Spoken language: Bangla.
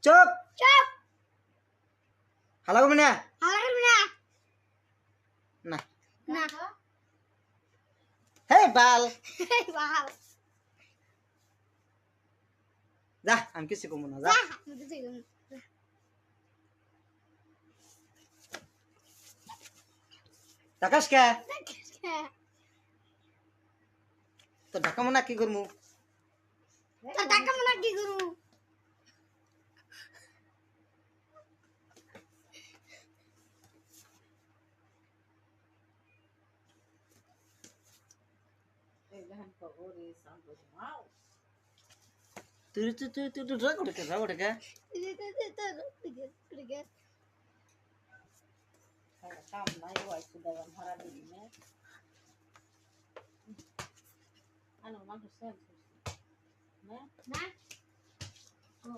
চুপ চুপ হালা করবি না হালা করবি না না না হে বাল বাল যা আমি কিছু কমু না যা যা আমি তো ঠিক টাকাস কে না তো ঢাকা মনে কি করমু তো টাকা মনে কি করু তুই রাগ ওঠে কাম নাই হইছে দাম হারা দিবি না আনো মানুষ সেন্স না না ও